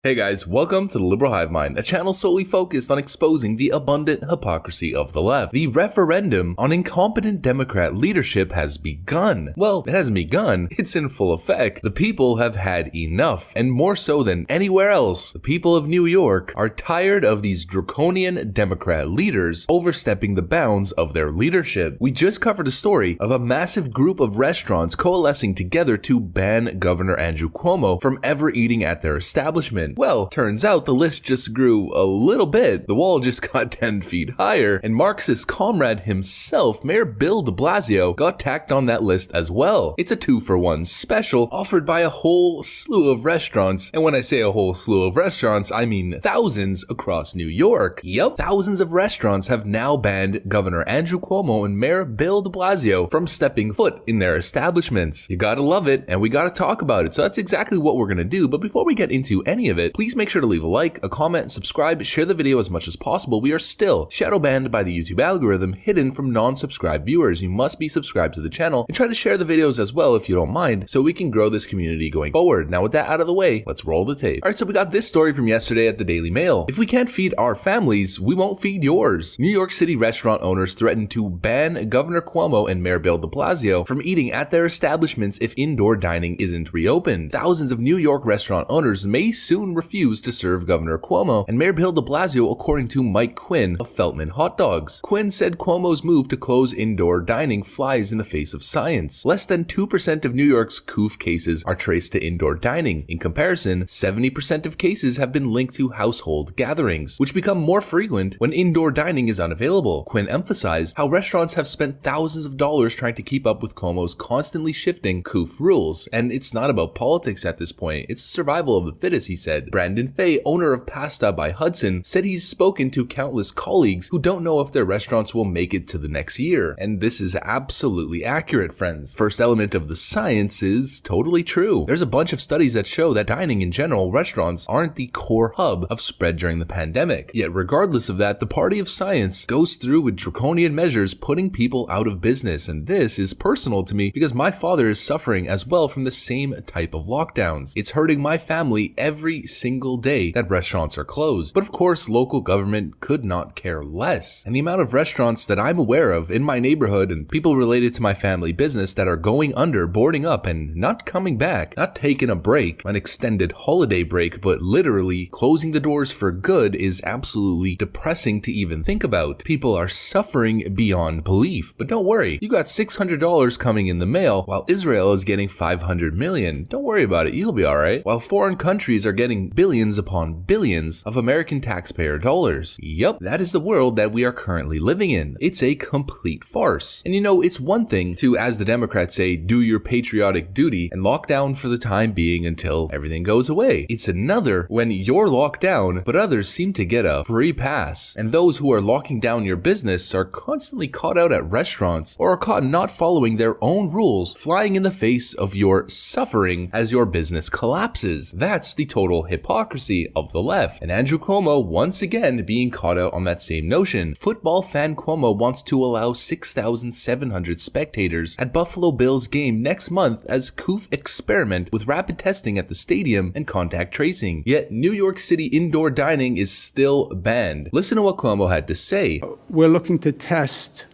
Hey guys, welcome to the Liberal Hivemind, a channel solely focused on exposing the abundant hypocrisy of the left. The referendum on incompetent Democrat leadership has begun. Well, it hasn't begun, it's in full effect. The people have had enough, and more so than anywhere else, the people of New York are tired of these draconian Democrat leaders overstepping the bounds of their leadership. We just covered a story of a massive group of restaurants coalescing together to ban Governor Andrew Cuomo from ever eating at their establishment. Well, turns out the list just grew a little bit. The wall just got 10 feet higher, and Marxist COMRADE himself, Mayor Bill Deblasio, got tacked on that list as well. It's a 2-for-1 special offered by a whole slew of restaurants, and when I say a whole slew of restaurants, I mean thousands across New York. Yup, thousands of restaurants have now banned Governor Andrew Cuomo and Mayor Bill de Blasio from stepping foot in their establishments. You gotta love it, and we gotta talk about it, so that's exactly what we're gonna do. But before we get into any of it, please make sure to leave a like, a comment, subscribe, share the video as much as possible. We are still shadow banned by the YouTube algorithm, hidden from non-subscribed viewers. You must be subscribed to the channel and try to share the videos as well if you don't mind, so we can grow this community going forward. Now with that out of the way, let's roll the tape. Alright, so we got this story from yesterday at the Daily Mail. If we can't feed our families, we won't feed yours. New York City restaurant owners threatened to ban Governor Cuomo and Mayor Bill de Blasio from eating at their establishments if indoor dining isn't reopened. Thousands of New York restaurant owners may soon refused to serve Governor Cuomo and Mayor Bill de Blasio, according to Mike Quinn of Feltman Hot Dogs. Quinn said Cuomo's move to close indoor dining flies in the face of science. Less than 2% of New York's COOF cases are traced to indoor dining. In comparison, 70% of cases have been linked to household gatherings, which become more frequent when indoor dining is unavailable. Quinn emphasized how restaurants have spent thousands of dollars trying to keep up with Cuomo's constantly shifting COOF rules, and it's not about politics at this point, it's survival of the fittest, he said. Brandon Fay, owner of Pasta by Hudson, said he's spoken to countless colleagues who don't know if their restaurants will make it to the next year. And this is absolutely accurate, friends. First element of the science is totally true. There's a bunch of studies that show that dining in general, restaurants aren't the core hub of spread during the pandemic. Yet regardless of that, the party of science goes through with draconian measures putting people out of business. And this is personal to me because my father is suffering as well from the same type of lockdowns. It's hurting my family every single day that restaurants are closed. But of course, local government could not care less. And the amount of restaurants that I'm aware of in my neighborhood and people related to my family business that are going under, boarding up, and not coming back, not taking a break, an extended holiday break, but literally closing the doors for good is absolutely depressing to even think about. People are suffering beyond belief. But don't worry, you got $600 coming in the mail while Israel is getting $500 million. Don't worry about it, you'll be alright. While foreign countries are getting billions upon billions of American taxpayer dollars. Yup, that is the world that we are currently living in. It's a complete farce. And you know, it's one thing to, as the Democrats say, do your patriotic duty and lock down for the time being until everything goes away. It's another when you're locked down, but others seem to get a free pass. And those who are locking down your business are constantly caught out at restaurants or are caught not following their own rules, flying in the face of your suffering as your business collapses. That's the total hypocrisy of the left. And Andrew Cuomo once again being caught out on that same notion. Football fan Cuomo wants to allow 6,700 spectators at Buffalo Bills game next month as COOF experiment with rapid testing at the stadium and contact tracing. Yet New York City indoor dining is still banned. Listen to what Cuomo had to say. We're looking to test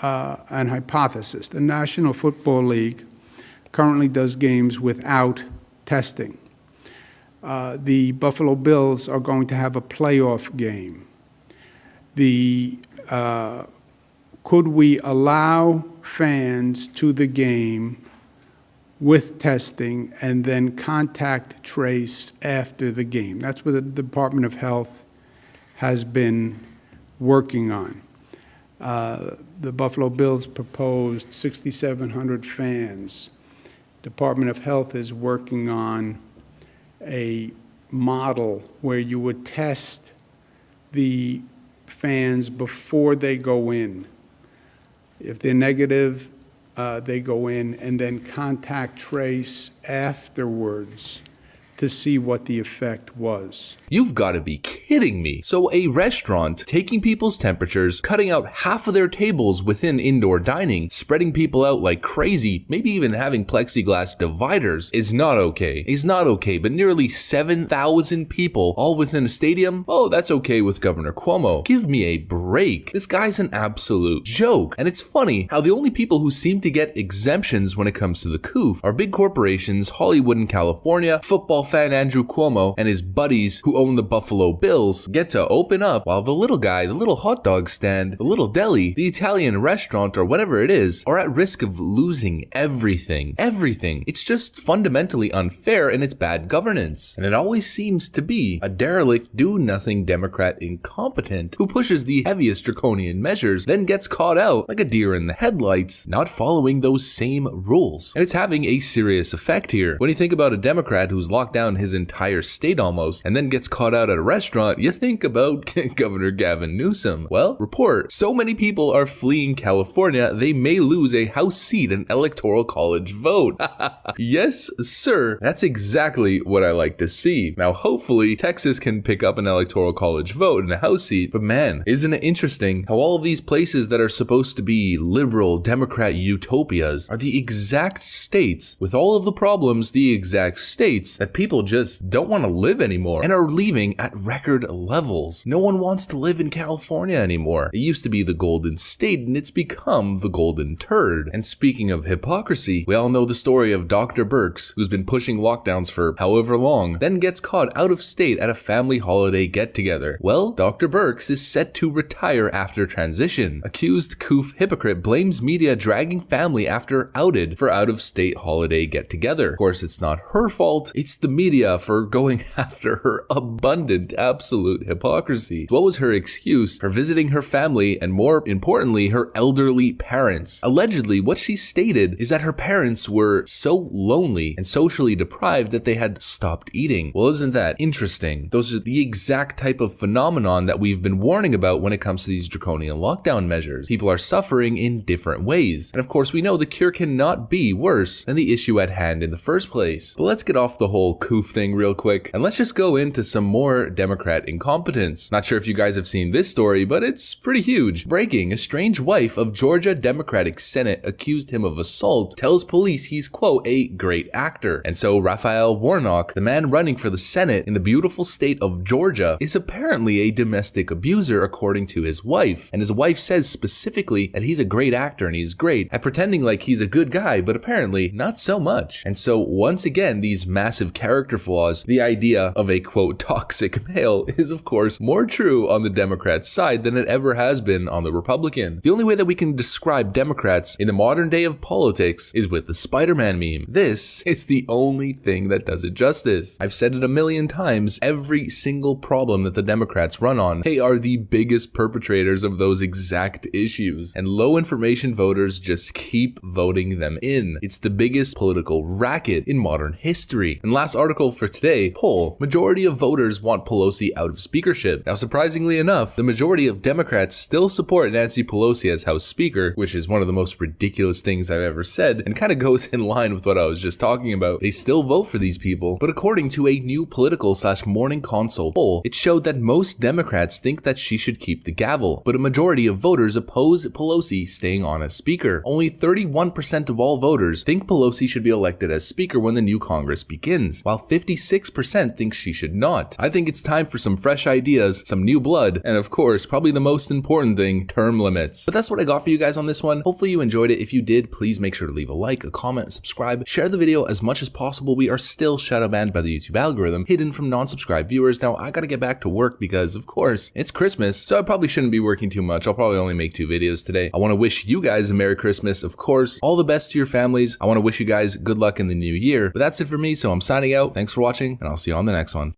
an hypothesis. The National Football League currently does games without testing. The Buffalo Bills are going to have a playoff game. Could we allow fans to the game with testing and then contact trace after the game? That's what the Department of Health has been working on. The Buffalo Bills proposed 6,700 fans. Department of Health is working on a model where you would test the fans before they go in. If they're negative, they go in and then contact trace afterwards to to see what the effect was. You've got to be kidding me. So a restaurant taking people's temperatures, cutting out half of their tables within indoor dining, spreading people out like crazy, maybe even having plexiglass dividers is not okay. It's not okay, but nearly 7,000 people all within a stadium? Oh, that's okay with Governor Cuomo. Give me a break. This guy's an absolute joke. And it's funny how the only people who seem to get exemptions when it comes to the COOF are big corporations, Hollywood and California, football fan Andrew Cuomo, and his buddies who own the Buffalo Bills get to open up, while the little guy, the little hot dog stand, the little deli, the Italian restaurant, or whatever it is, are at risk of losing everything. Everything. It's just fundamentally unfair, and it's bad governance. And it always seems to be a derelict, do-nothing Democrat incompetent who pushes the heaviest draconian measures, then gets caught out like a deer in the headlights, not following those same rules. And it's having a serious effect here. When you think about a Democrat who's locked down his entire state almost, and then gets caught out at a restaurant, you think about Governor Gavin Newsom. Well, report. So many people are fleeing California, they may lose a House seat and Electoral College vote. Yes, sir. That's exactly what I like to see. Now, hopefully, Texas can pick up an Electoral College vote and a House seat, but man, isn't it interesting how all of these places that are supposed to be liberal Democrat utopias are the exact states, with all of the problems, the exact states that people just don't want to live anymore and are leaving at record levels. No one wants to live in California anymore. It used to be the golden state and it's become the golden turd. And speaking of hypocrisy, we all know the story of Dr. Birx, who's been pushing lockdowns for however long, then gets caught out of state at a family holiday get-together. Well, Dr. Birx is set to retire after transition. Accused COOF hypocrite blames media dragging family after outed for out-of-state holiday get-together. Of course, it's not her fault, it's the media for going after her abundant, absolute hypocrisy. What was her excuse for visiting her family and, more importantly, her elderly parents? Allegedly, what she stated is that her parents were so lonely and socially deprived that they had stopped eating. Well, isn't that interesting? Those are the exact type of phenomenon that we've been warning about when it comes to these draconian lockdown measures. People are suffering in different ways. And of course, we know the cure cannot be worse than the issue at hand in the first place. But let's get off the whole COOF thing real quick, and let's just go into some more Democrat incompetence. Not sure if you guys have seen this story, but it's pretty huge. Breaking: a strange wife of Georgia Democratic Senate accused him of assault, tells police he's, quote, a great actor. And so Raphael Warnock, the man running for the Senate in the beautiful state of Georgia, is apparently a domestic abuser according to his wife. And his wife says specifically that he's a great actor and he's great at pretending like he's a good guy, but apparently not so much. And so once again, these massive character flaws, the idea of a, quote, toxic male, is of course more true on the Democrat side than it ever has been on the Republican. The only way that we can describe Democrats in the modern day of politics is with the Spider-Man meme. This is the only thing that does it justice. I've said it a million times, every single problem that the Democrats run on, they are the biggest perpetrators of those exact issues. And low information voters just keep voting them in. It's the biggest political racket in modern history. And last article for today, poll: majority of voters want Pelosi out of speakership. Now, surprisingly enough, the majority of Democrats still support Nancy Pelosi as House Speaker, which is one of the most ridiculous things I've ever said, and kind of goes in line with what I was just talking about. They still vote for these people, but according to a new Political/Morning Consult poll, it showed that most Democrats think that she should keep the gavel, but a majority of voters oppose Pelosi staying on as Speaker. Only 31% of all voters think Pelosi should be elected as Speaker when the new Congress begins, while 56% think she should not. I think it's time for some fresh ideas, some new blood, and of course, probably the most important thing, term limits. But that's what I got for you guys on this one. Hopefully you enjoyed it. If you did, please make sure to leave a like, a comment, subscribe, share the video as much as possible. We are still shadow banned by the YouTube algorithm, hidden from non-subscribed viewers. Now, I gotta get back to work because, of course, it's Christmas, so I probably shouldn't be working too much. I'll probably only make 2 videos today. I want to wish you guys a Merry Christmas, of course, all the best to your families. I want to wish you guys good luck in the new year. But that's it for me, so I'm signing out. Thanks for watching, and I'll see you on the next one.